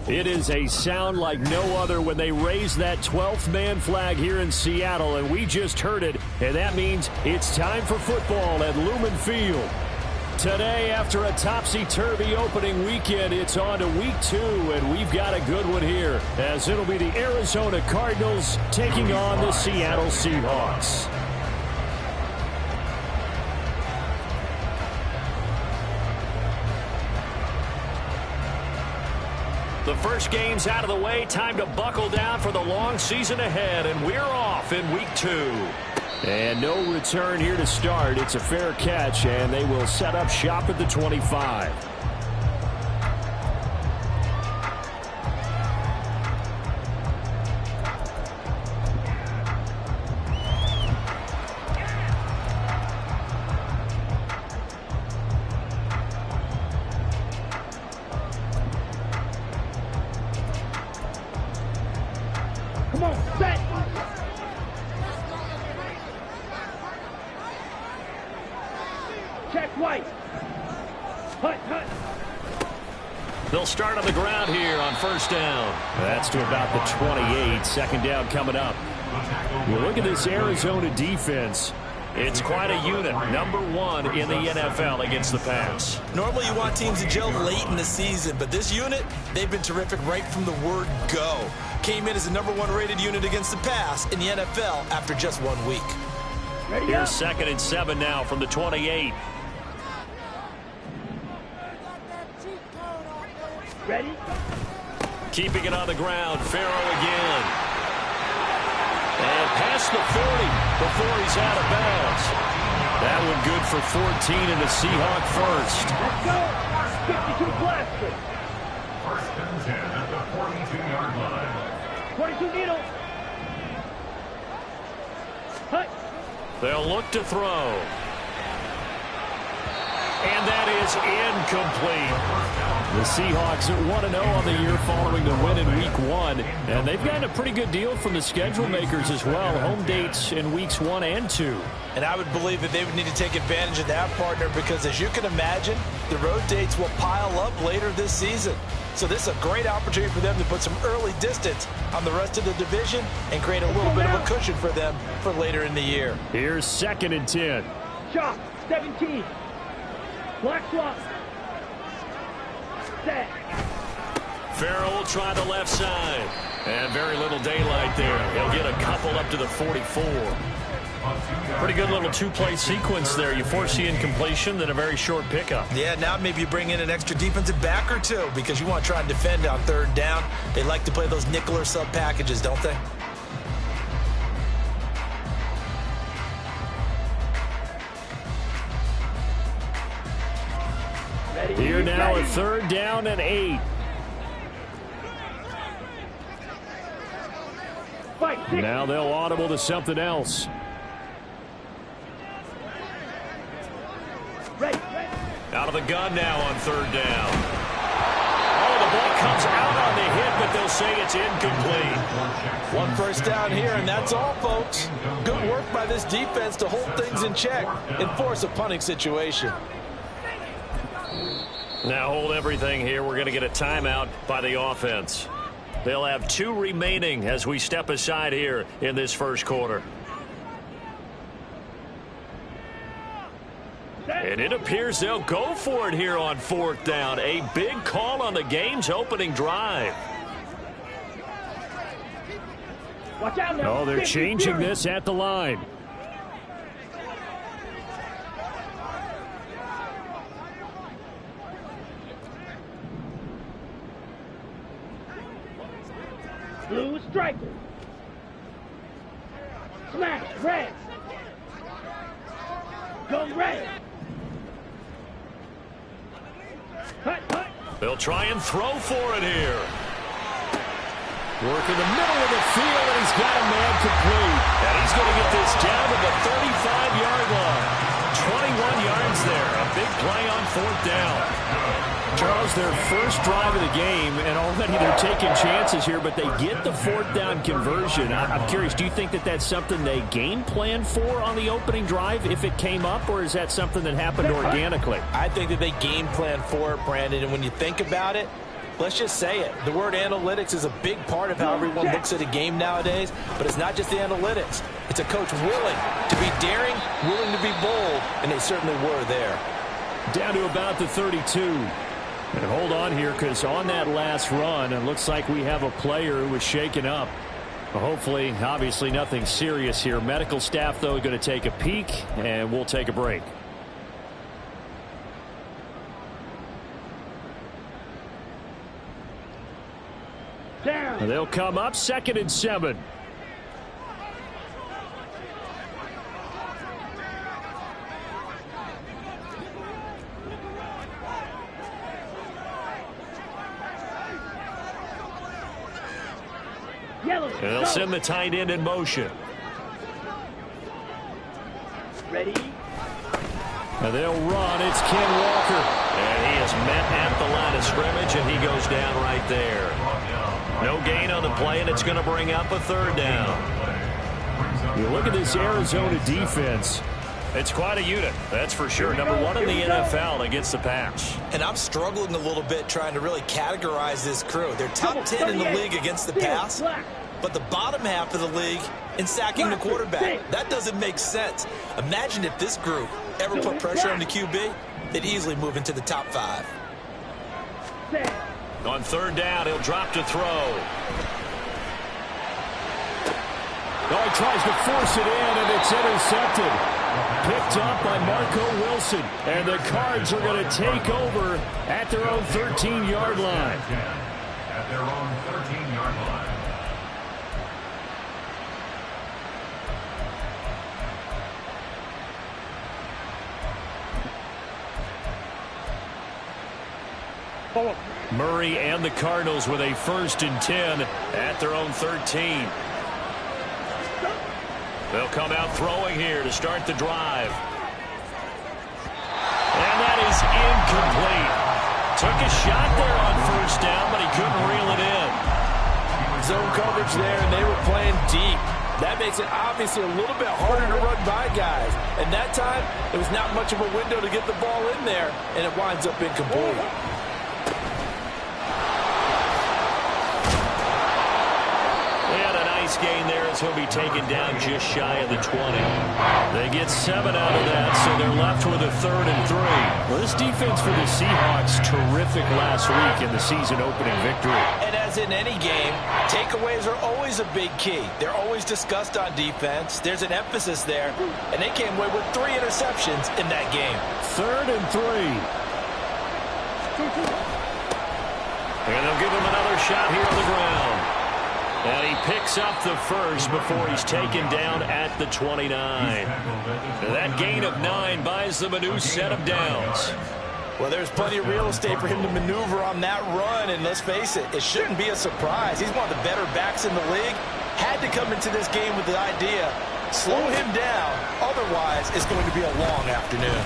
It is a sound like no other when they raise that 12th man flag here in Seattle, and we just heard it, and that means it's time for football at Lumen Field. Today, after a topsy-turvy opening weekend, it's on to week 2, and we've got a good one here, as it'll be the Arizona Cardinals taking on the Seattle Seahawks. The first game's out of the way. Time to buckle down for the long season ahead, and we're off in week 2. And no return here to start. It's a fair catch, and they will set up shop at the 25. They'll start on the ground here on first down. That's to about the 28. Second down coming up. You look at this Arizona defense. It's quite a unit. Number 1 in the NFL against the pass. Normally you want teams to gel late in the season, but this unit, they've been terrific right from the word go. Came in as the number 1 rated unit against the pass in the NFL after just 1 week. Here's 2nd and 7 now from the 28. Ready? Keeping it on the ground. Farrell again. And past the 40 before he's out of bounds. That one good for 14 and a Seahawk first. Let's go. 52 blaster. First and 10 at the 42-yard line. 22 needle. Hut. They'll look to throw. And that is incomplete. The Seahawks are 1-0 on the year following the win in Week 1. And they've gotten a pretty good deal from the schedule makers as well. Home dates in Weeks 1 and 2. And I would believe that they would need to take advantage of that, partner, because as you can imagine, the road dates will pile up later this season. So this is a great opportunity for them to put some early distance on the rest of the division and create a little bit of a cushion for them for later in the year. Here's 2nd and 10. Chop. 17. Black swap. Set. Farrell will try the left side. And very little daylight there. He'll get a couple up to the 44. Pretty good little two-play sequence there. You force the incompletion, then a very short pickup. Yeah, now maybe you bring in an extra defensive back or two because you want to try and defend on 3rd down. They like to play those nickel or sub packages, don't they? Here now at 3rd down and 8. Now they'll audible to something else. Out of the gun now on 3rd down. Oh, the ball comes out on the hit, but they'll say it's incomplete. 1 first down here, and that's all, folks. Good work by this defense to hold things in check and force a punting situation. Now hold everything here. We're going to get a timeout by the offense. They'll have 2 remaining as we step aside here in this first quarter. And it appears they'll go for it here on 4th down. A big call on the game's opening drive. Watch out now. Oh, they're changing this at the line. Blue striker. Smash red. Go red. Hut, hut. They'll try and throw for it here. Work in the middle of the field, and he's got a man complete. And he's going to get this down to the 35-yard line. 21 yards there. A big play on 4th down. Charles, their first drive of the game, and already they're taking chances here, but they get the 4th down conversion. I'm curious, do you think that that's something they game plan for on the opening drive if it came up, or is that something that happened organically? I think that they game plan for it, Brandon, and when you think about it, Let's just say it. The word analytics is a big part of how everyone looks at a game nowadays, but it's not just the analytics. It's a coach willing to be daring, willing to be bold, and they certainly were there. Down to about the 32. And hold on here, because on that last run, it looks like we have a player who was shaken up. Well, hopefully, obviously nothing serious here. Medical staff, though, going to take a peek, and we'll take a break. Down. They'll come up 2nd and 7. Yellow. And they'll send the tight end in motion. Ready? And they'll run. It's Ken Walker. And he is met at the line of scrimmage, and he goes down right there. No gain on the play, and it's going to bring up a 3rd down. You look at this Arizona defense. It's quite a unit, that's for sure. Number 1 in the NFL against the pass. And I'm struggling a little bit trying to really categorize this crew. They're top 10 in the league against the pass, but the bottom half of the league in sacking the quarterback. That doesn't make sense. Imagine if this group ever put pressure on the QB, they'd easily move into the top 5. On 3rd down, he'll drop to throw. Oh, he tries to force it in, and it's intercepted. Picked up by Marco Wilson. And the Cards are going to take over at their own 13-yard line. At their own 13-yard line. Murray and the Cardinals with a 1st and 10 at their own 13. They'll come out throwing here to start the drive. And that is incomplete. Took a shot there on 1st down, but he couldn't reel it in. Zone coverage there, and they were playing deep. That makes it obviously a little bit harder to run by guys. And that time, there was not much of a window to get the ball in there, and it winds up incomplete. Gain there as he'll be taken down just shy of the 20. They get 7 out of that, so they're left with a 3rd and 3. Well, this defense for the Seahawks, terrific last week in the season opening victory. And as in any game, takeaways are always a big key. They're always discussed on defense. There's an emphasis there, and they came away with 3 interceptions in that game. 3rd and 3. And they'll give him another shot here on the ground. And he picks up the 1st before he's taken down at the 29. That gain of 9 buys them a new set of downs. Well, there's plenty of real estate for him to maneuver on that run, and let's face it, it shouldn't be a surprise. He's one of the better backs in the league. Had to come into this game with the idea, slow him down, otherwise it's going to be a long afternoon.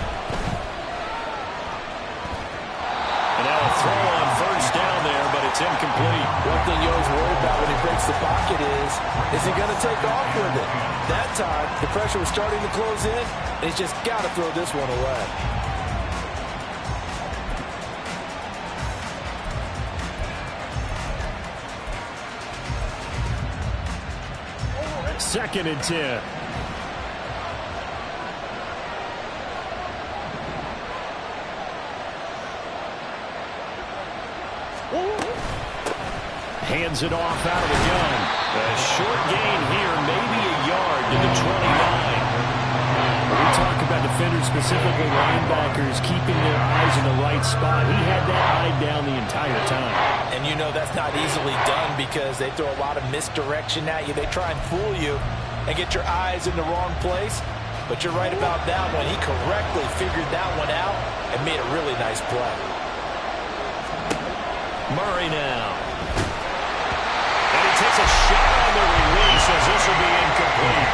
And now a throw on 1st down there, but it's incomplete. One thing you always worry about when he breaks the pocket is he going to take off with it? That time, the pressure was starting to close in, and he's just got to throw this one away. 2nd and 10. Hands it off out of the gun. A short gain here, maybe a yard to the 29. We talk about defenders, specifically linebackers, keeping their eyes in the right spot. He had that eye down the entire time. And you know that's not easily done because they throw a lot of misdirection at you. They try and fool you and get your eyes in the wrong place. But you're right about that one. He correctly figured that one out and made a really nice play. Murray now. And he takes a shot on the release as this will be incomplete.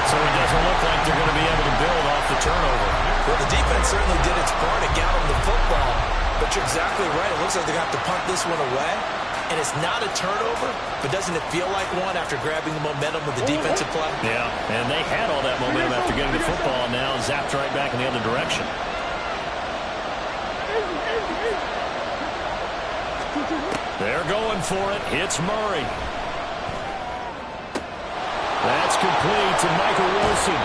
So it doesn't look like they're going to be able to build off the turnover. Well, the defense certainly did its part to get him the football. But you're exactly right. It looks like they're going to have to punt this one away. And it's not a turnover, but doesn't it feel like one after grabbing the momentum of the defensive play? Yeah, and they had all that momentum after getting the football, now zapped right back in the other direction. They're going for it. It's Murray. That's complete to Michael Wilson.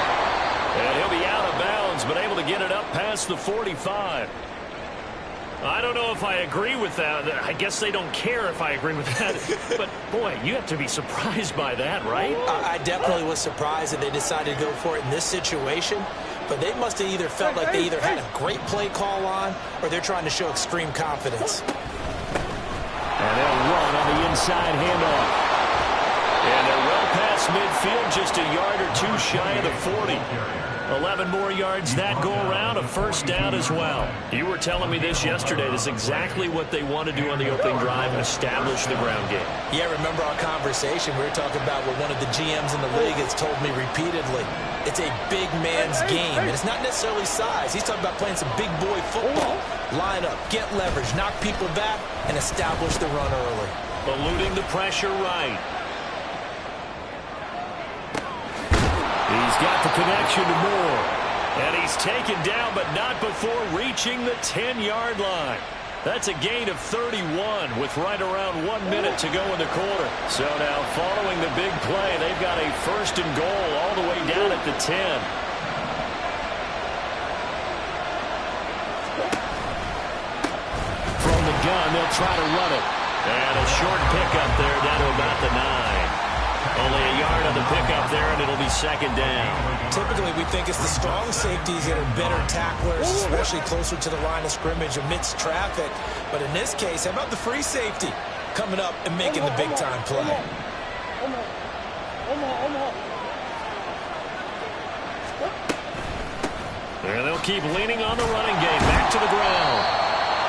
And he'll be out of bounds, but able to get it up past the 45. I don't know if I agree with that. I guess they don't care if I agree with that. But, boy, you have to be surprised by that, right? I definitely was surprised that they decided to go for it in this situation. But they must have either felt like they either had a great play call on or they're trying to show extreme confidence. And they'll run on the inside handoff. And they're well past midfield, just a yard or two shy of the 40. 11 more yards that go around, a first down as well. You were telling me this yesterday. This is exactly what they want to do on the opening drive and establish the ground game. Yeah, remember our conversation? We were talking about what one of the GMs in the league has told me repeatedly. It's a big man's game, and it's not necessarily size. He's talking about playing some big boy football. Line up, get leverage, knock people back, and establish the run early. Eluding the pressure right. He's got the connection to Moore. And he's taken down, but not before reaching the 10-yard line. That's a gain of 31 with right around 1 minute to go in the quarter. So now following the big play, they've got a first and goal all the way down at the 10. From the gun, they'll try to run it. And a short pickup there down to about the 9. Only a yard on the pickup there, and it'll be second down. Typically, we think it's the strong safeties that are better tacklers, especially closer to the line of scrimmage amidst traffic. But in this case, how about the free safety coming up and making the big-time play? And they'll keep leaning on the running game. Back to the ground.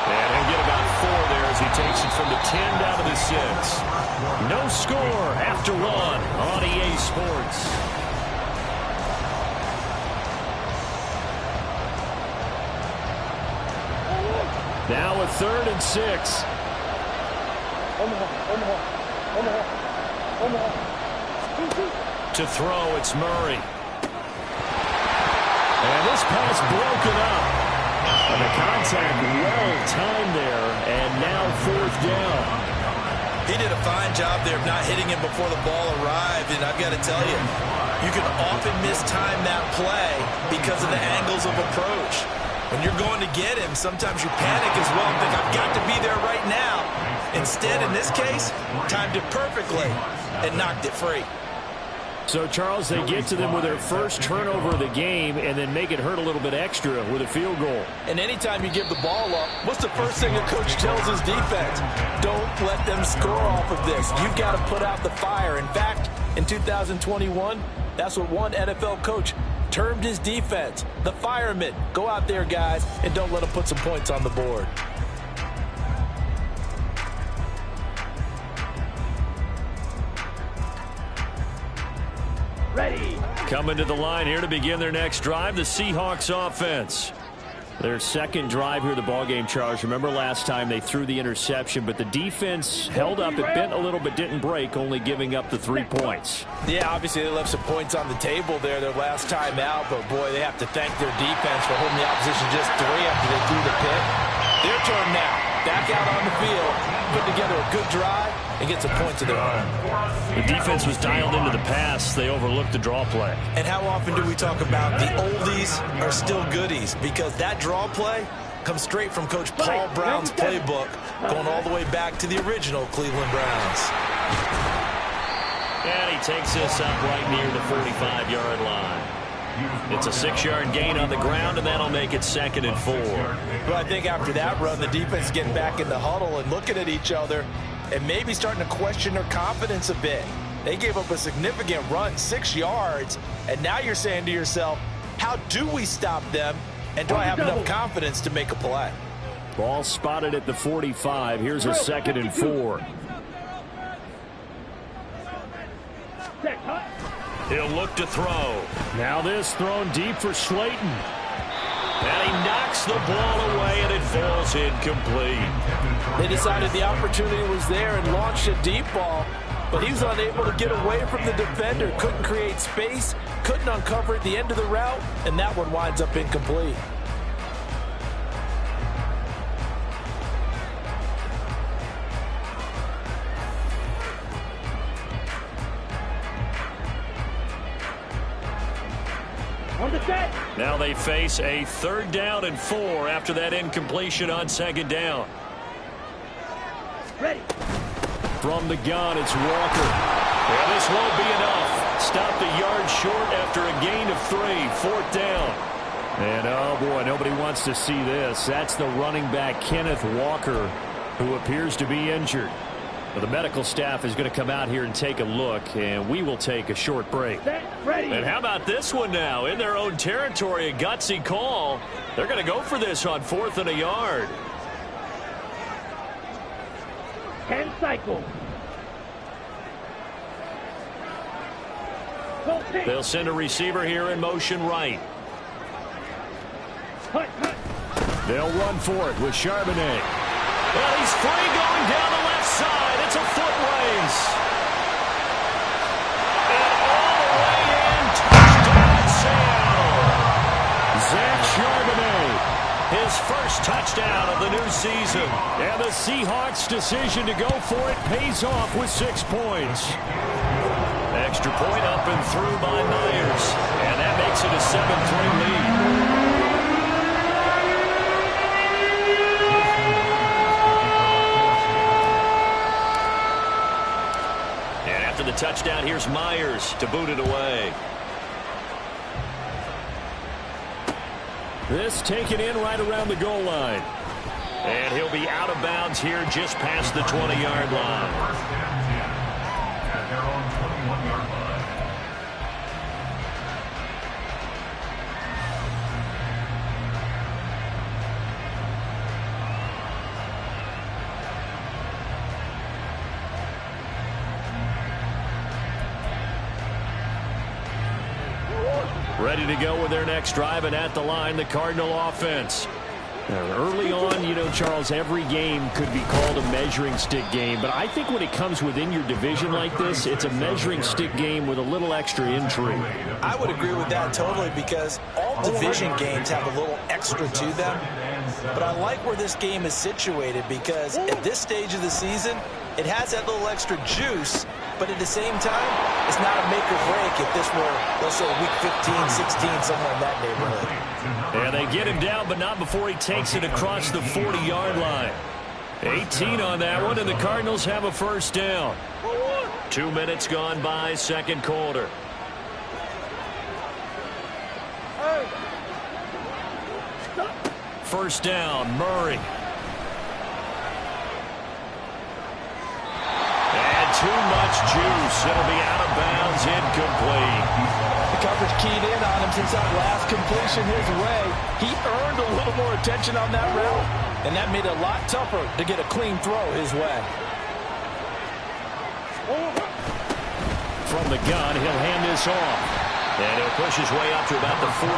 And he'll get about 4 there as he takes it from the 10 down to the 6. No score after 1 on EA Sports. Now a 3rd and 6. To throw, it's Murray. And this pass broken up. And the contact well-timed there, and now 4th down. He did a fine job there of not hitting him before the ball arrived, and I've got to tell you, you can often mistime that play because of the angles of approach. When you're going to get him, sometimes you panic as well and think, I've got to be there right now. Instead, in this case, timed it perfectly and knocked it free. So, Charles, they get to them with their first turnover of the game and then make it hurt a little bit extra with a field goal. And anytime you give the ball up, what's the first thing a coach tells his defense? Don't let them score off of this. You've got to put out the fire. In fact, in 2021, that's what one NFL coach termed his defense, the firemen. Go out there, guys, and don't let them put some points on the board. Ready. Coming to the line here to begin their next drive, the Seahawks offense. Their second drive here of the ballgame, Charles. Remember last time they threw the interception, but the defense held up. It bent a little but didn't break, only giving up the 3 points. Yeah, obviously they left some points on the table there their last time out, but boy, they have to thank their defense for holding the opposition just 3 after they threw the pick. Their turn now. Back out on the field, put together a good drive, and get some points of their own. The defense was dialed into the pass. They overlooked the draw play. And how often do we talk about the oldies are still goodies? Because that draw play comes straight from Coach Paul Brown's playbook, going all the way back to the original Cleveland Browns. And he takes this up right near the 45-yard line. It's a 6-yard gain on the ground, and that'll make it 2nd and 4. Well, I think after that run, the defense is getting back in the huddle and looking at each other and maybe starting to question their confidence a bit. They gave up a significant run, 6 yards, and now you're saying to yourself, how do we stop them, and do I have enough confidence to make a play? Ball spotted at the 45. Here's a 2nd and 4. He'll look to throw. Now this thrown deep for Slayton. And he knocks the ball away, and it falls incomplete. They decided the opportunity was there and launched a deep ball, but he was unable to get away from the defender, couldn't create space, couldn't uncover at the end of the route, and that one winds up incomplete. On the set. Now they face a 3rd down and 4 after that incompletion on 2nd down. Ready. From the gun, it's Walker. Yeah, this won't be enough. Stopped a yard short after a gain of 3. 4th down. And, oh, boy, nobody wants to see this. That's the running back, Kenneth Walker, who appears to be injured. Well, the medical staff is going to come out here and take a look, and we will take a short break. Set. Ready. And how about this one now? In their own territory, a gutsy call. They're going to go for this on 4th and a yard. 10 cycles. They'll send a receiver here in motion right. Hut, hut. They'll run for it with Charbonnet. Well, he's free going down the left side. It's a foot race. And all the way in, touchdown Seattle. Zach Charbonnet, his first touchdown of the new season. And the Seahawks' decision to go for it pays off with 6 points. Extra point up and through by Myers. And that makes it a 7-3 lead. The touchdown, here's Myers to boot it away. This taken in right around the goal line. And he'll be out of bounds here just past the 20-yard line. At their own 21-yard line. Ready to go with their next drive, and at the line, the Cardinal offense. Now, early on, you know, Charles, every game could be called a measuring stick game, but I think when it comes within your division like this, it's a measuring stick game with a little extra intrigue. I would agree with that totally, because all division games have a little extra to them. But I like where this game is situated, because at this stage of the season, it has that little extra juice, but at the same time, it's not a make or break if this were, let's say, week 15, 16, somewhere in that neighborhood. Yeah, they get him down, but not before he takes it across the 40-yard line. 18 on that one, and the Cardinals have a first down. 2 minutes gone by, second quarter. First down, Murray. And too much juice. It'll be out of bounds, incomplete. The coverage keyed in on him since that last completion his way. He earned a little more attention on that route, and that made it a lot tougher to get a clean throw his way. From the gun, he'll hand this off. And he'll push his way up to about the 44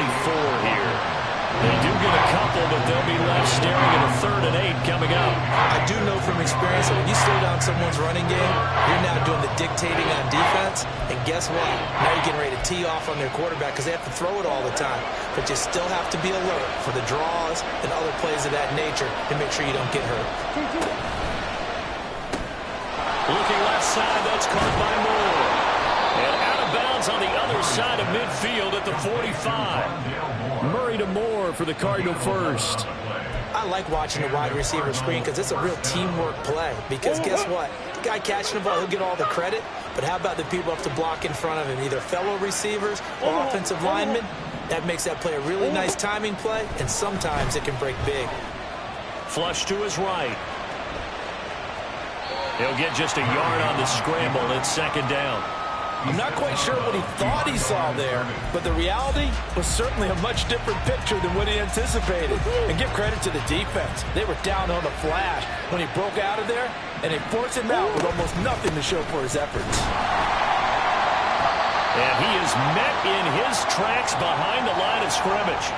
here. They do get a couple, but they'll be left staring at a 3rd and 8 coming up. I do know from experience that when you slow down someone's running game, you're now doing the dictating on defense. And guess what? Now you're getting ready to tee off on their quarterback because they have to throw it all the time. But you still have to be alert for the draws and other plays of that nature to make sure you don't get hurt. Looking left side, that's caught by Moore. And out of bounds on the other side of midfield at the 45. Murray to Moore for the Cardinal first. I like watching the wide receiver screen because it's a real teamwork play. Because guess what? The guy catching the ball, he'll get all the credit. But how about the people up to block in front of him, either fellow receivers or offensive linemen? That makes that play a really nice timing play, and sometimes it can break big. Flush to his right. He'll get just a yard on the scramble. It's second down. I'm not quite sure what he thought he saw there, but the reality was certainly a much different picture than what he anticipated. And give credit to the defense. They were down on the flash when he broke out of there, and they forced him out with almost nothing to show for his efforts. And he is met in his tracks behind the line of scrimmage.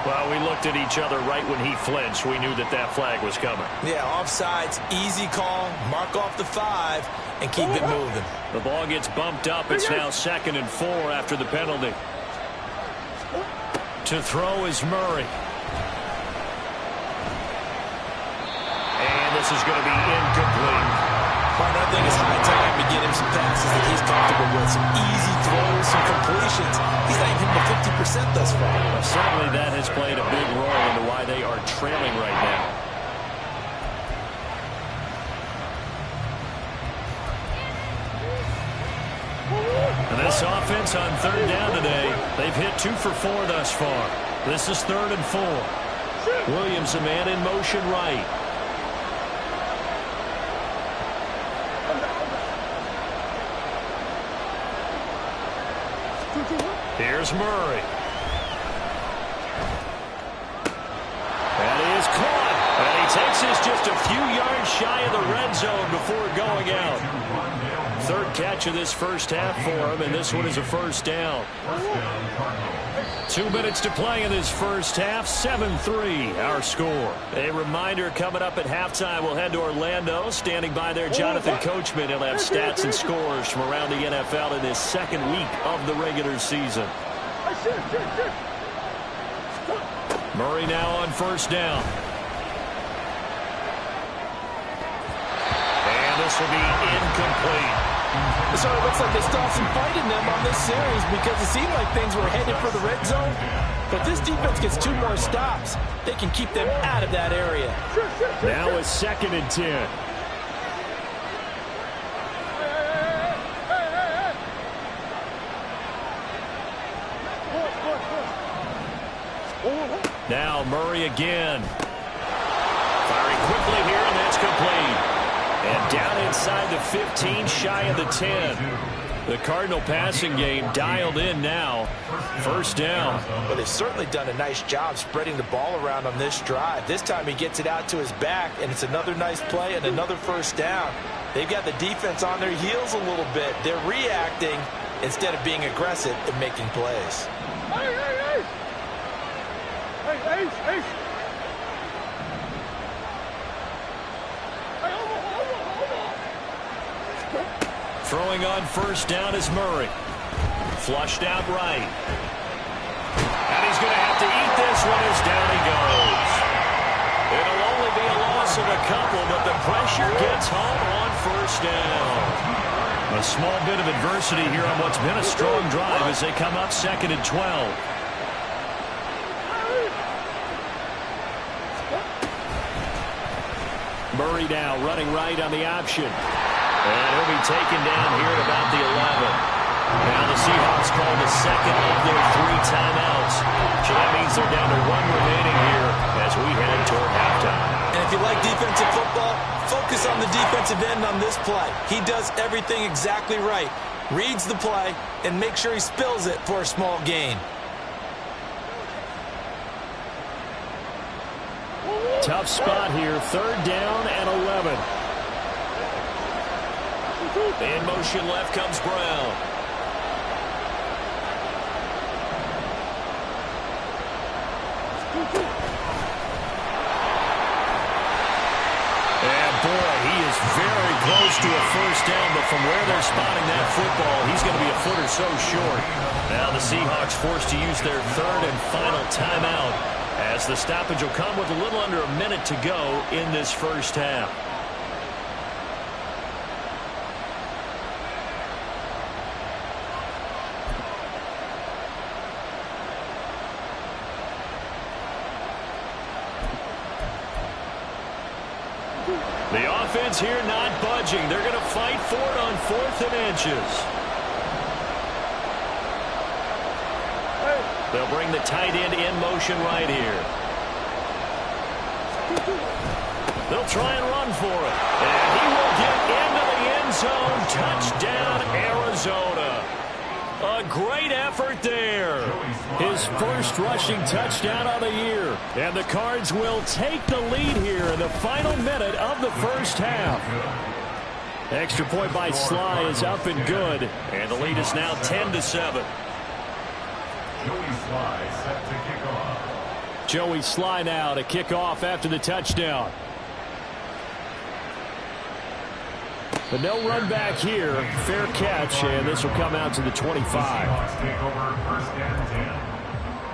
Well, we looked at each other right when he flinched. We knew that that flag was coming. Yeah, offsides, easy call, mark off the 5, and keep it moving. The ball gets bumped up. It's now 2nd and 4 after the penalty. To throw is Murray. And this is going to be incomplete. I think it's high time to get him some passes that he's comfortable with, some easy throws, some completions. He's not even hitting the 50% thus far. Well, certainly that has played a big role into why they are trailing right now. And this offense on third down today, they've hit 2 for 4 thus far. This is 3rd and 4. Williams, a man in motion right. Here's Murray. And he is caught. And he takes this just a few yards shy of the red zone before going out. 3rd catch of this first half for him, and this one is a first down. 2 minutes to play in this first half. 7-3 our score. A reminder, coming up at halftime, we'll head to Orlando. Standing by there, Jonathan Coachman. He'll have stats and scores from around the NFL in this second week of the regular season. Murray now on first down. And this will be incomplete. So it looks like they still have some fight in them on this series because it seemed like things were headed for the red zone. But this defense gets 2 more stops. They can keep them out of that area. Now a 2nd and 10. Now Murray again. Firing quickly here, and that's complete. And down inside the 15, shy of the 10. The Cardinal passing game dialed in now. First down. But they've certainly done a nice job spreading the ball around on this drive. This time he gets it out to his back, and it's another nice play and another first down. They've got the defense on their heels a little bit. They're reacting instead of being aggressive and making plays. Throwing on first down is Murray. Flushed out right. And he's going to have to eat this one as down he goes. It'll only be a loss of a couple, but the pressure gets home on first down. A small bit of adversity here on what's been a strong drive as they come up 2nd and 12. Murray now running right on the option. And he'll be taken down here at about the 11. Now the Seahawks call the 2nd of their 3 timeouts. So that means they're down to 1 remaining here as we head toward halftime. And if you like defensive football, focus on the defensive end on this play. He does everything exactly right. Reads the play and makes sure he spills it for a small gain. Tough spot here. 3rd down and 11. In motion left comes Brown. And boy, he is very close to a first down, but from where they're spotting that football, he's going to be a foot or so short. Now the Seahawks forced to use their 3rd and final timeout, as the stoppage will come with a little under a minute to go in this first half. The offense here not budging. They're going to fight for it on 4th and inches. They'll bring the tight end in motion right here. They'll try and run for it. And he will get into the end zone. Touchdown, Arizona. A great effort there. His first rushing touchdown of the year. And the Cards will take the lead here in the final minute of the first half. Extra point by Sly is up and good. And the lead is now 10-7. Joey Sly now to kick off after the touchdown. But no run back here. Fair catch, and this will come out to the 25. Take over 1st and 10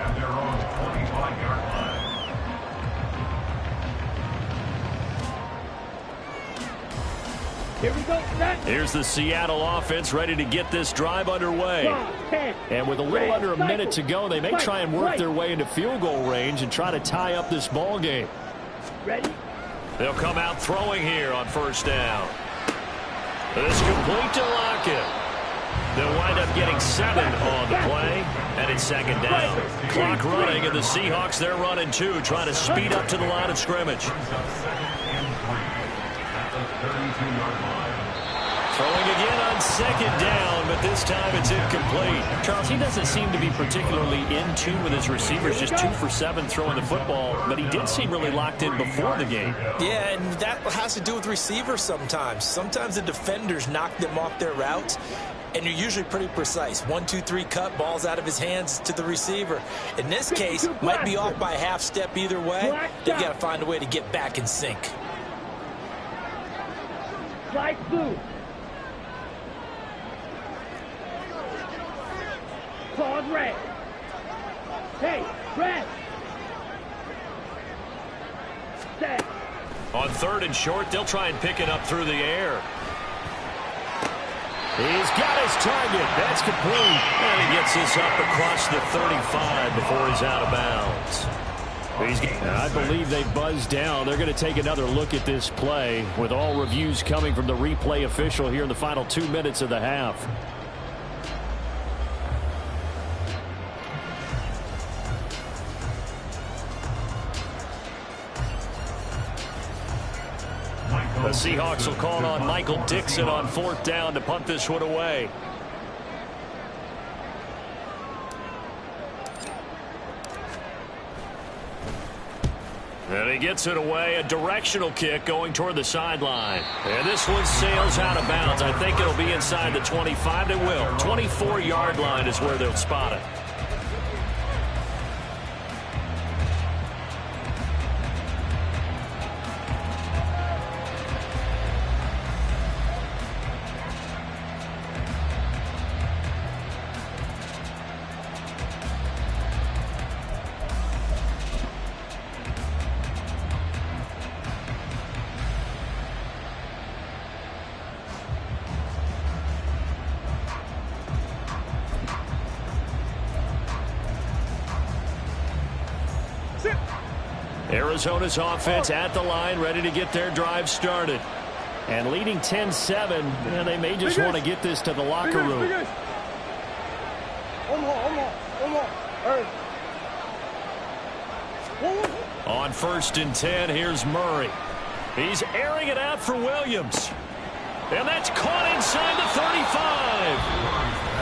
at their own 25-yard line. Here we go. Set. Here's the Seattle offense ready to get this drive underway. And with a little under a minute to go, they may try and work their way into field goal range and try to tie up this ball game. Ready? They'll come out throwing here on first down. This complete to Lockett. They'll wind up getting 7 on the play, and it's second down. Clock running, and the Seahawks, they're running too, trying to speed up to the line of scrimmage. Throwing again on second down, but this time it's incomplete. Charles, he doesn't seem to be particularly in tune with his receivers, just 2 for 7 throwing the football, but he did seem really locked in before the game. Yeah, and that has to do with receivers sometimes. Sometimes the defenders knock them off their routes, and you're usually pretty precise. 1, 2, 3 cut, balls out of his hands to the receiver. In this case, might be off by a half step either way. They've got to find a way to get back in sync. Slide through. Pause red. Hey, red. Set. On 3rd and short, they'll try and pick it up through the air. He's got his target. That's complete. And he gets this up across the 35 before he's out of bounds. I believe they buzzed down. They're going to take another look at this play with all reviews coming from the replay official here in the final 2 minutes of the half. The Seahawks will call on Michael Dixon on 4th down to punt this one away. And he gets it away, a directional kick going toward the sideline. And this one sails out of bounds. I think it'll be inside the 25. It will. 24-yard line is where they'll spot it. Arizona's offense at the line, ready to get their drive started. And leading 10-7, and they may just want to get this to the locker room. On 1st and 10, here's Murray. He's airing it out for Williams. And that's caught inside the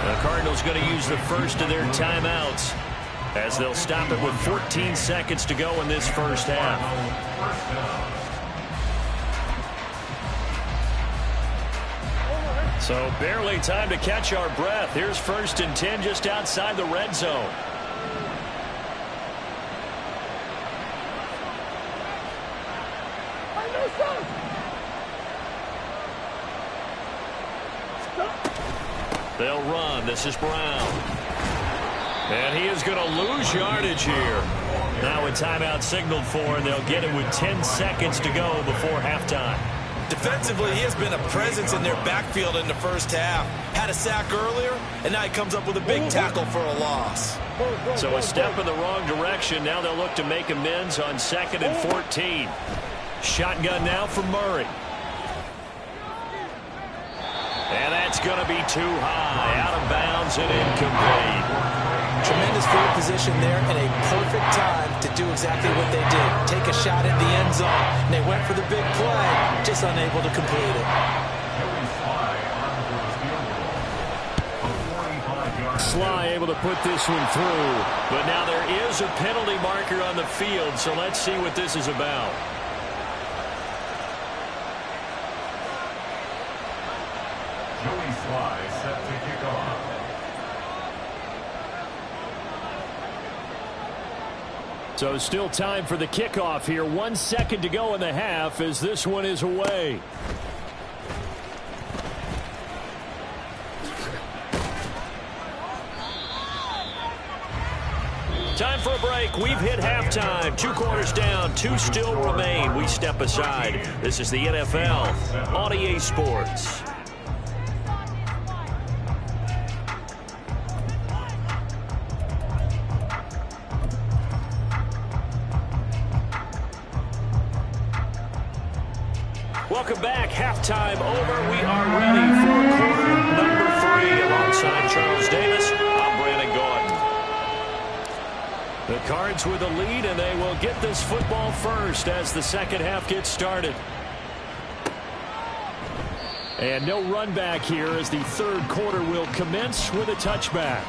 35. The Cardinals going to use the first of their timeouts, as they'll stop it with 14 seconds to go in this first half. So barely time to catch our breath. Here's 1st and 10 just outside the red zone. They'll run. This is Brown. And he is going to lose yardage here. Now a timeout signaled for, and they'll get it with 10 seconds to go before halftime. Defensively, he has been a presence in their backfield in the first half. Had a sack earlier, and now he comes up with a big tackle for a loss. So a step in the wrong direction. Now they'll look to make amends on 2nd and 14. Shotgun now for Murray. And that's going to be too high. Out of bounds and incomplete. Tremendous field position there and a perfect time to do exactly what they did. Take a shot at the end zone. And they went for the big play, just unable to complete it. Sly able to put this one through. But now there is a penalty marker on the field, so let's see what this is about. Joey Sly set to kick off. So still time for the kickoff here. 1 second to go in the half as this one is away. Time for a break. We've hit halftime. 2 quarters down. 2 still remain. We step aside. This is the NFL on EA Sports. Welcome back. Halftime over. We are ready for quarter number 3. Alongside Charles Davis, I'm Brandon Gordon. The Cards with the lead, and they will get this football first as the second half gets started. And no run back here as the third quarter will commence with a touchback.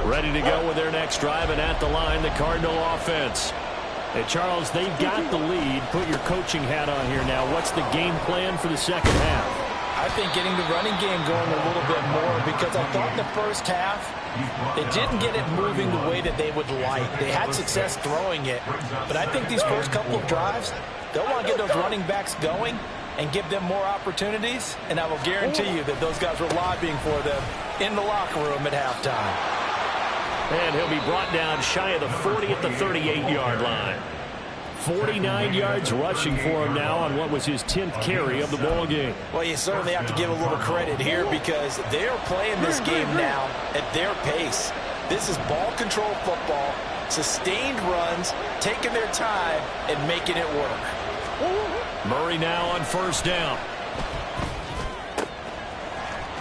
Ready to go with their next drive, and at the line, the Cardinal offense. Hey, Charles, they've got the lead. Put your coaching hat on here now. What's the game plan for the second half? I think getting the running game going a little bit more, because I thought in the first half they didn't get it moving the way that they would like. They had success throwing it, but I think these first couple of drives, they'll want to get those running backs going and give them more opportunities, and I will guarantee you that those guys were lobbying for them in the locker room at halftime. And he'll be brought down shy of the 40 at the 38-yard line. 49 yards rushing for him now on what was his 10th carry of the ball game. Well, you certainly have to give a little credit here because they're playing this game now at their pace. This is ball control football, sustained runs, taking their time, and making it work. Murray now on first down.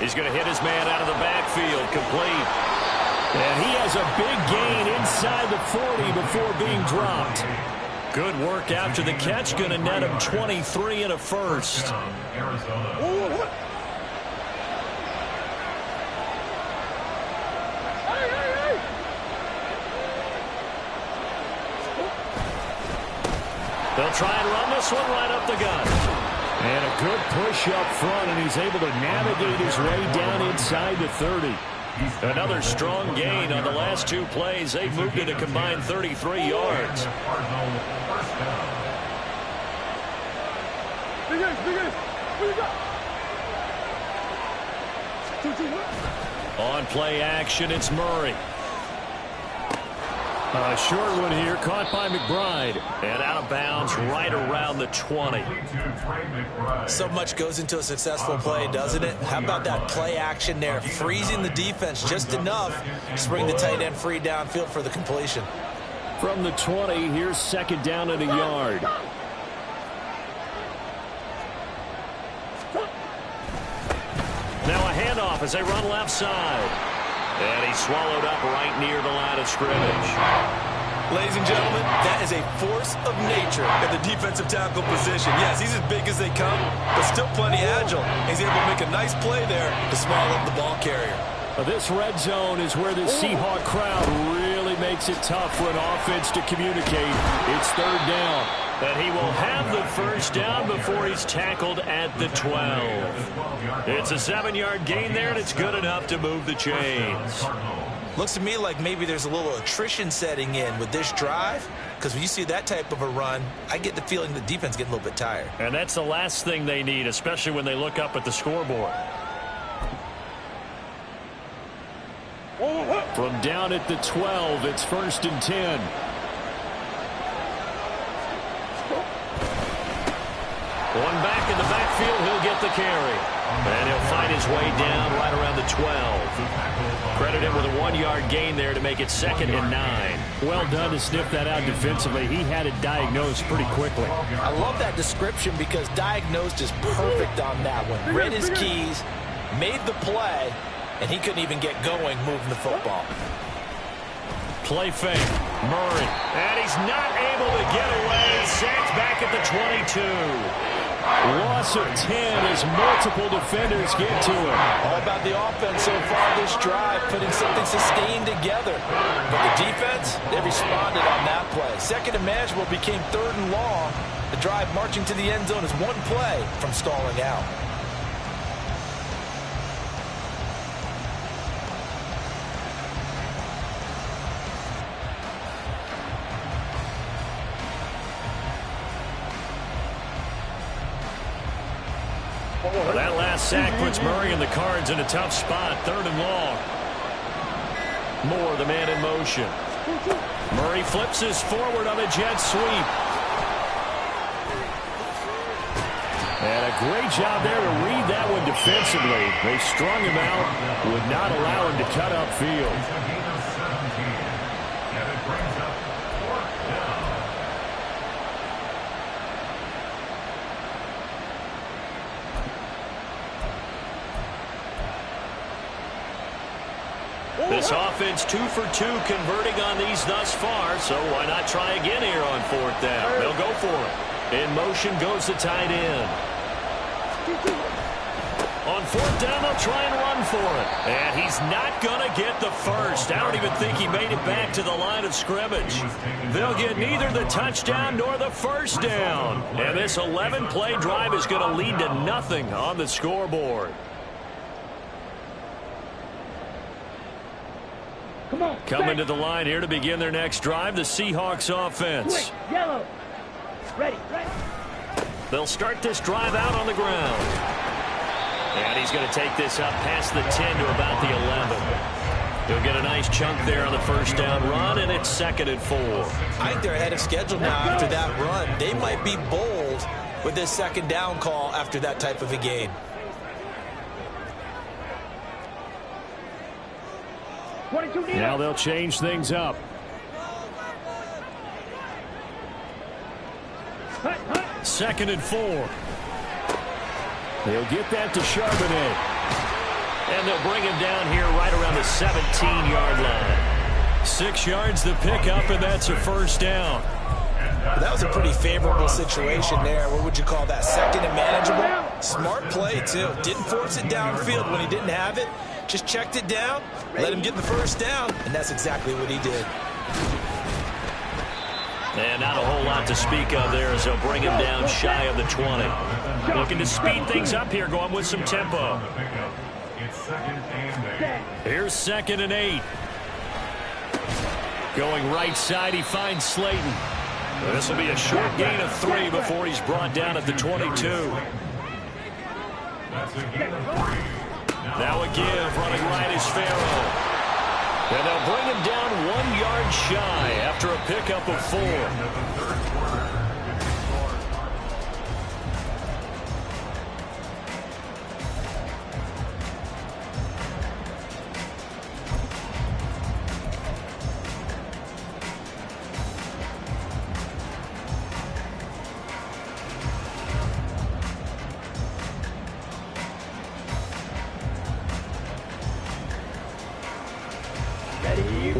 He's going to hit his man out of the backfield, complete. And he has a big gain inside the 40 before being dropped. Good work after the catch. Going to net him 23 and a first. They'll try and run this one right up the gut. And a good push up front, and he's able to navigate his way down inside the 30. Another strong gain on the last 2 plays. They've moved it a combined 33 yards. On play action, it's Murray. A short one here, caught by McBride, and out of bounds right around the 20. So much goes into a successful play, doesn't it? How about that play action there, freezing the defense just enough to bring the tight end free downfield for the completion. From the 20, here's second down and a yard. Now a handoff as they run left side. And he's swallowed up right near the line of scrimmage. Ladies and gentlemen, that is a force of nature at the defensive tackle position. Yes, he's as big as they come, but still plenty agile. He's able to make a nice play there to swallow up the ball carrier. This red zone is where the Seahawk crowd really makes it tough for an offense to communicate. It's third down. And he will have the first down before he's tackled at the 12. It's a 7-yard gain there, and it's good enough to move the chains. Looks to me like maybe there's a little attrition setting in with this drive, because when you see that type of a run, I get the feeling the defense getting a little bit tired. And that's the last thing they need, especially when they look up at the scoreboard. From down at the 12, it's 1st and 10. One back in the backfield, he'll get the carry. And he'll find his way down right around the 12. Credit him with a 1-yard gain there to make it 2nd and 9. Well done to sniff that out defensively. He had it diagnosed pretty quickly. I love that description because diagnosed is perfect on that one. Read his keys, made the play, and he couldn't even get going moving the football. Play fake. Murray. And he's not able to get away. Sacked back at the 22. Loss of 10 as multiple defenders get to him. All about the offense so far this drive, putting something sustained together. But the defense, they responded on that play. Second and manageable became 3rd and long, The drive marching to the end zone is one play from stalling out. Well, that last sack puts Murray and the Cards in a tough spot, 3rd and long. Moore, the man in motion. Murray flips his forward on a jet sweep. And a great job there to read that one defensively. They strung him out, would not allow him to cut upfield. And it brings up 4th down. This offense 2 for 2 converting on these thus far, so why not try again here on 4th down? They'll go for it. In motion goes the tight end. On 4th down, they'll try and run for it. And he's not going to get the first. I don't even think he made it back to the line of scrimmage. They'll get neither the touchdown nor the first down. And this 11-play drive is going to lead to nothing on the scoreboard. Coming to the line here to begin their next drive, the Seahawks offense. Yellow. Ready. They'll start this drive out on the ground. And he's going to take this up past the 10 to about the 11. He'll get a nice chunk there on the first down run, and it's 2nd and 4. I think they're ahead of schedule now after that run. They might be bold with this 2nd down call after that type of a game. Now they'll change things up. Second and 4. They'll get that to Charbonnet. And they'll bring him down here right around the 17-yard line. 6 yards to pick up, and that's a first down. That was a pretty favorable situation there. What would you call that? 2nd and manageable? Smart play, too. Didn't force it downfield when he didn't have it. Just checked it down, let him get the first down, and that's exactly what he did. And not a whole lot to speak of there as they'll bring him down shy of the 20. Looking to speed things up here, going with some tempo. Here's 2nd and 8. Going right side, he finds Slayton. This will be a short gain of 3 before he's brought down at the 22. Now a give, running right is Farrow. And they'll bring him down 1 yard shy after a pickup of 4.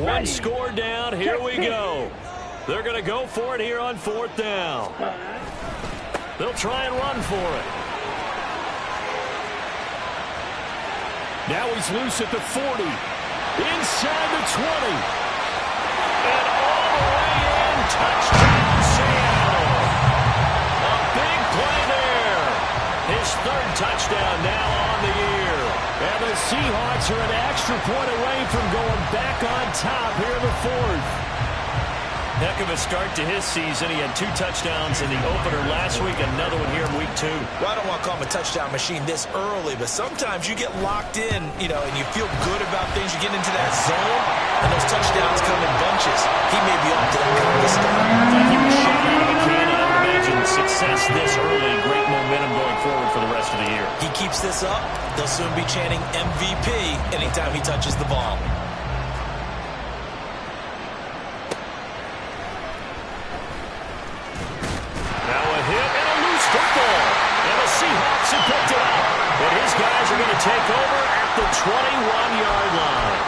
One score down. Here we go. They're going to go for it here on 4th down. They'll try and run for it. Now he's loose at the 40. Inside the 20. And all the way in. Touchdown, Seattle. A big play there. His 3rd touchdown now on the year. And the Seahawks are an extra point away from going back on top here in the 4th. Heck of a start to his season. He had 2 touchdowns in the opener last week, another one here in week 2. Well, I don't want to call him a touchdown machine this early, but sometimes you get locked in, and you feel good about things. You get into that zone, and those touchdowns come in bunches. He may be up to that kind of stuff. He was shot out of a cannon. I would imagine success this early. Great momentum going forward for the rest of the year. He keeps this up, they'll soon be chanting MVP anytime he touches the ball. Picked it up, and his guys are going to take over at the 21-yard line.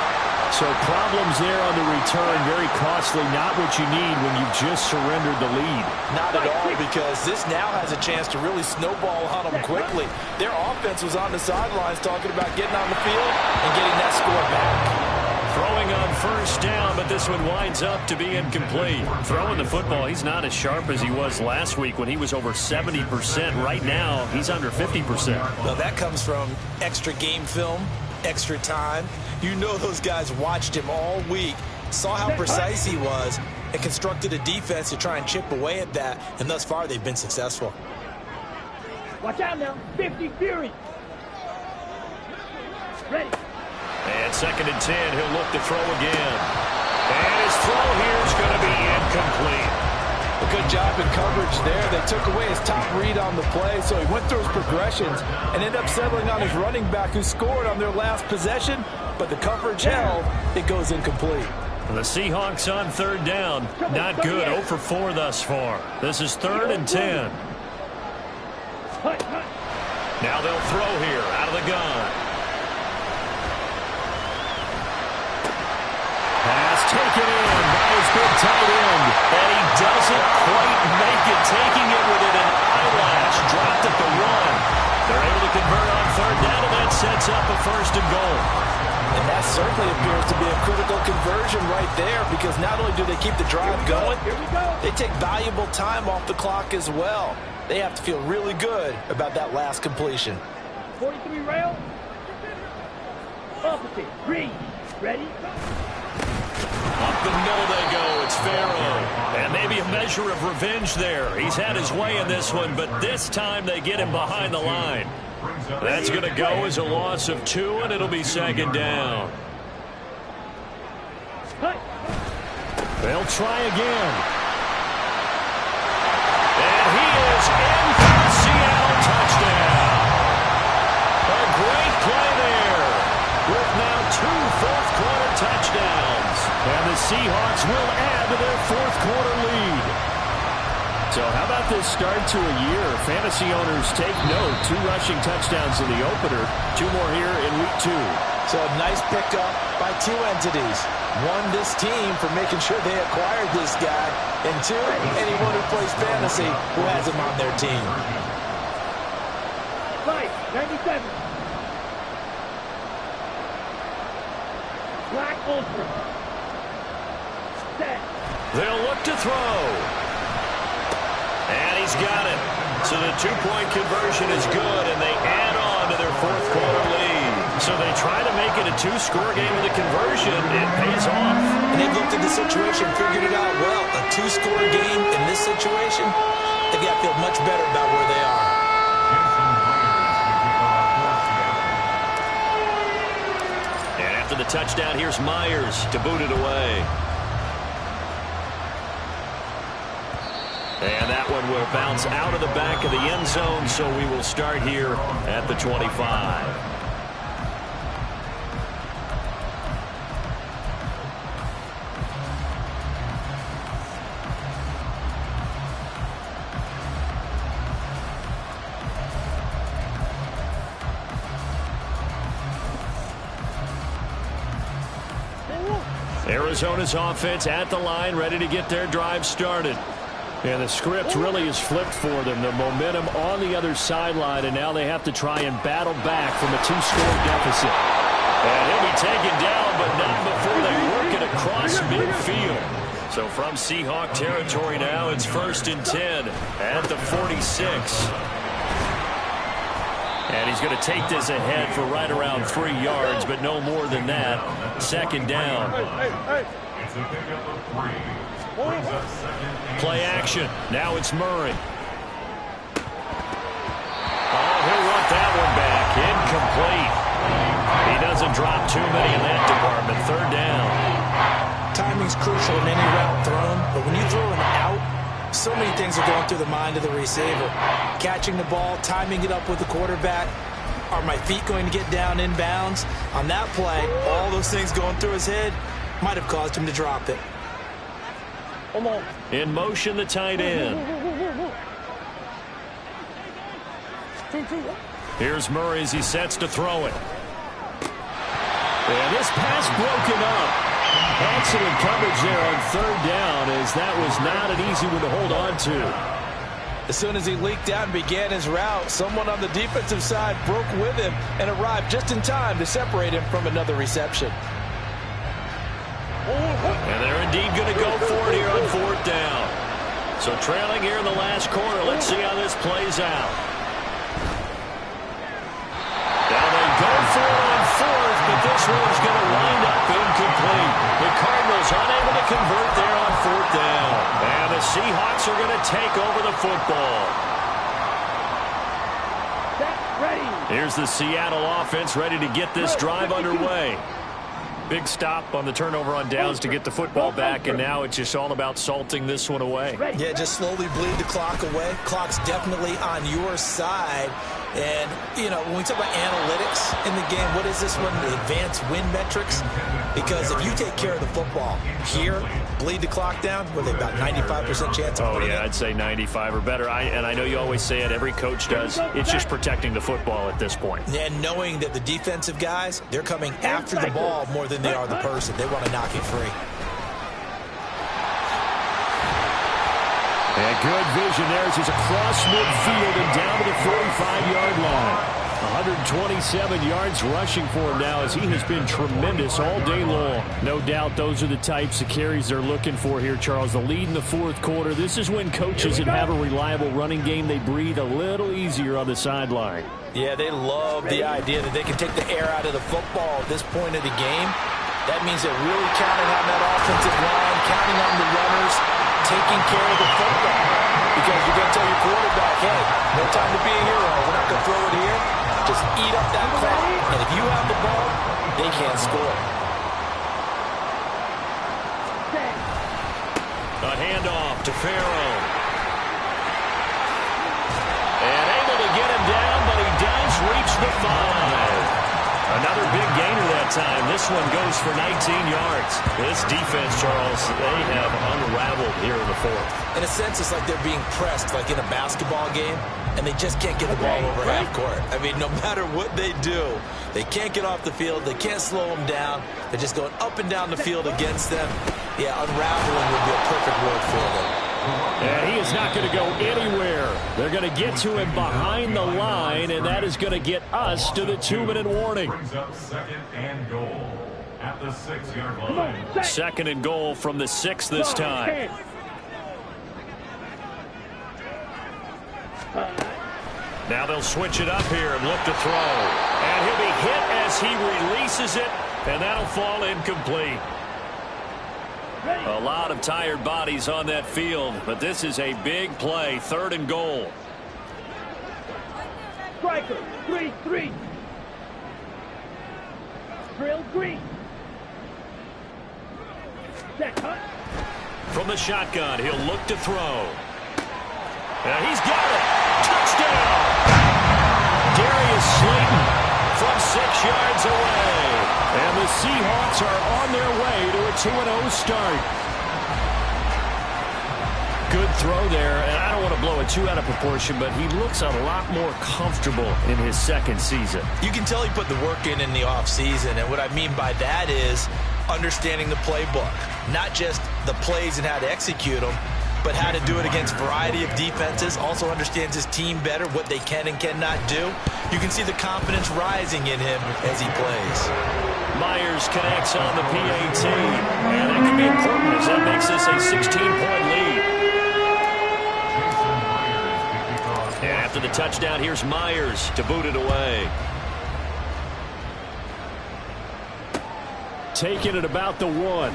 So problems there on the return, very costly, not what you need when you've just surrendered the lead. Not at all, because this now has a chance to really snowball on them quickly. Their offense was on the sidelines talking about getting on the field and getting that score back. Throwing on first down, but this one winds up to be incomplete. Throwing the football, he's not as sharp as he was last week when he was over 70%. Right now, he's under 50%. Well, that comes from extra game film, extra time. You know those guys watched him all week, saw how precise he was, and constructed a defense to try and chip away at that, and thus far they've been successful. Watch out now. 50 Fury. Ready. And 2nd and 10, he'll look to throw again. And his throw here is going to be incomplete. A good job in coverage there. They took away his top read on the play, so he went through his progressions and ended up settling on his running back who scored on their last possession, but the coverage held. It goes incomplete. The Seahawks on 3rd down. Not good. 0 for 4 thus far. This is 3rd and 10. Now they'll throw here out of the gun. Pass taken in by his big tight end. And he doesn't quite make it, taking it within an eyelash. Dropped at the 1. They're able to convert on 3rd down, and that sets up a 1st and goal. And that certainly appears to be a critical conversion right there, because not only do they keep the drive going, they take valuable time off the clock as well. They have to feel really good about that last completion. 43 rail. Opposite. Green. Ready. Up the middle they go. It's Farrow. And maybe a measure of revenge there. He's had his way in this one, but this time they get him behind the line. That's going to go as a loss of 2, and it'll be 2nd down. They'll try again. And he is in for the Seattle touchdown. A great play there, with now 2 fourth-quarter touchdowns. And the Seahawks will add to their fourth-quarter lead. So how about this start to a year? Fantasy owners take note. 2 rushing touchdowns in the opener. 2 more here in week 2. So a nice pickup by 2 entities. 1, this team for making sure they acquired this guy. And 2, anyone who plays fantasy who has him on their team. Right. 97. Black Ultra. Set. They'll look to throw. And he's got it. So the 2-point conversion is good, and they add on to their fourth-quarter lead. So they try to make it a 2-score game with a conversion. It pays off. And they've looked at the situation, figured it out well. A 2-score game in this situation, they got to feel much better about where they are. And after the touchdown, here's Myers to boot it away. And that one will bounce out of the back of the end zone, so we will start here at the 25. Arizona's offense at the line, ready to get their drive started. And the script really is flipped for them. The momentum on the other sideline, and now they have to try and battle back from a 2-score deficit. And he'll be taken down, but not before they work it across midfield. So from Seahawk territory now, it's 1st and 10 at the 46. And he's going to take this ahead for right around 3 yards, but no more than that. 2nd down. It's a pickup of 3. Play action. Now it's Murray. Oh, he'll run that one back. Incomplete. He doesn't drop too many in that department. 3rd down. Timing's crucial in any route thrown, but when you throw an out, so many things are going through the mind of the receiver. Catching the ball, timing it up with the quarterback. Are my feet going to get down in bounds? On that play, all those things going through his head might have caused him to drop it. In motion, the tight end. Here's Murray as he sets to throw it. And this pass broken up. Excellent coverage there on 3rd down, as that was not an easy one to hold on to. As soon as he leaked out and began his route, someone on the defensive side broke with him and arrived just in time to separate him from another reception. indeed going to go for it here on 4th down. So trailing here in the last quarter. Let's see how this plays out. Now they go for it on 4th, but this one's going to wind up incomplete. The Cardinals unable to convert there on 4th down. And the Seahawks are going to take over the football. Here's the Seattle offense ready to get this drive underway. Big stop on the turnover on downs to get the football back, and now it's just all about salting this one away. Yeah, just slowly bleed the clock away. Clock's definitely on your side. And, you know, when we talk about analytics in the game, what is this one? The advanced win metrics? Because if you take care of the football here, bleed the clock down, with about 95% chance of winning. Oh, yeah, I'd say 95 or better. And I know you always say it, every coach does. It's just protecting the football at this point. And knowing that the defensive guys, they're coming after the ball more than they are the person. They want to knock it free. And good vision there as he's across midfield and down to the 45-yard line. 127 yards rushing for him now as he has been tremendous all day long. No doubt those are the types of carries they're looking for here, Charles. The lead in the 4th quarter. This is when coaches that have a reliable running game, they breathe a little easier on the sideline. Yeah, they love the idea that they can take the air out of the football at this point of the game. That means they're really counting on that offensive line, counting on the runners, taking care of the football. Because you're going to tell your quarterback, hey, no time to be a hero. We're not going to throw it here. Just eat up that clock. And if you have the ball, they can't score. A handoff to Farrell. And able to get him down, but he does reach the 5. Another big gainer that time. This one goes for 19 yards. This defense, Charles, they have unraveled here in the 4th. In a sense, it's like they're being pressed, like in a basketball game, and they just can't get the ball over half court. I mean, no matter what they do, they can't get off the field. They can't slow them down. They're just going up and down the field against them. Yeah, unraveling would be a perfect word for them. And he is not going to go anywhere. They're going to get to him behind the line, and that is going to get us to the 2-minute warning. Brings up 2nd and goal at the 6-yard line. 2nd and goal from the 6 this time. Now they'll switch it up here and look to throw. And he'll be hit as he releases it, and that'll fall incomplete. A lot of tired bodies on that field, but this is a big play. 3rd and goal. Striker, 3-3. Drill green. Set cut. From the shotgun, he'll look to throw. And he's got it. Touchdown! Darius Slayton from 6 yards away. And the Seahawks are on their way to a 2-0 start. Good throw there, and I don't want to blow it too out of proportion, but he looks a lot more comfortable in his 2nd season. You can tell he put the work in the offseason, and what I mean by that is understanding the playbook. Not just the plays and how to execute them, but how to do it against a variety of defenses. Also understands his team better, what they can and cannot do. You can see the confidence rising in him as he plays. Myers connects on the PAT, and that could be important as that makes this a 16-point lead. And after the touchdown, here's Myers to boot it away. Taking it about the 1.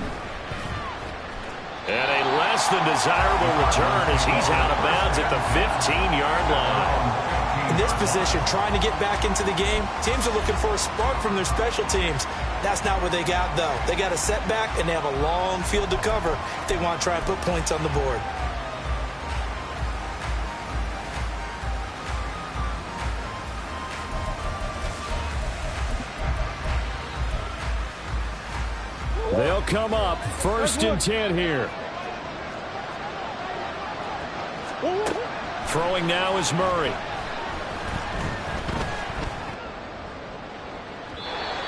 And a less than desirable return as he's out of bounds at the 15-yard line. In this position, trying to get back into the game, teams are looking for a spark from their special teams. That's not what they got, though. They got a setback, and they have a long field to cover if they want to try and put points on the board. They'll come up 1st and 10 here. Throwing now is Murray.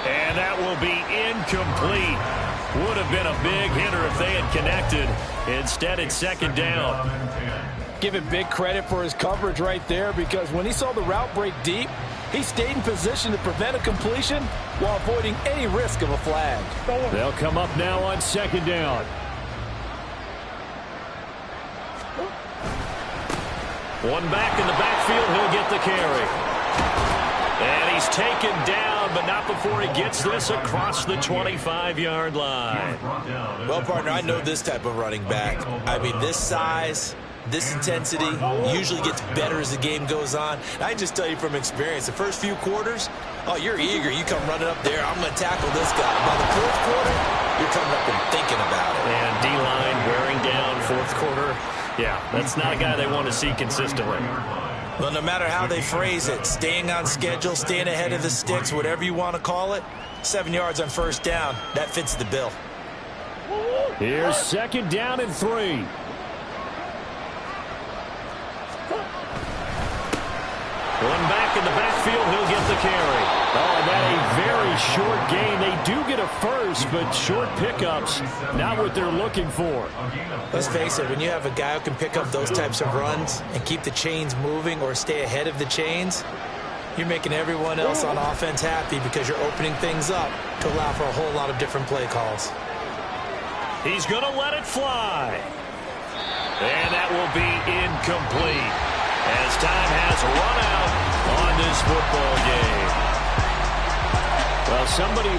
And that will be incomplete. Would have been a big hitter if they had connected. Instead, it's 2nd down. Give him big credit for his coverage right there, because when he saw the route break deep, he stayed in position to prevent a completion while avoiding any risk of a flag. They'll come up now on 2nd down. One back in the backfield. He'll get the carry. And he's taken down, but not before he gets this across the 25-yard line. Well, partner, I know this type of running back. I mean, this size, this intensity usually gets better as the game goes on. And I can just tell you from experience, the first few quarters, oh, you're eager. You come running up there, I'm going to tackle this guy. By the fourth quarter, you're coming up and thinking about it. And D-line wearing down fourth quarter. Yeah, that's not a guy they want to see consistently. Well, no matter how they phrase it, staying on schedule, staying ahead of the sticks, whatever you want to call it, 7 yards on first down, that fits the bill. Here's second down and 3. One back in the backfield, he'll get the carry. Oh, and that a very short gain. They do get a first, but short pickups, not what they're looking for. Let's face it, when you have a guy who can pick up those types of runs and keep the chains moving or stay ahead of the chains, you're making everyone else on offense happy because you're opening things up to allow for a whole lot of different play calls. He's going to let it fly. And that will be incomplete as time has run out on this football game. Well, somebody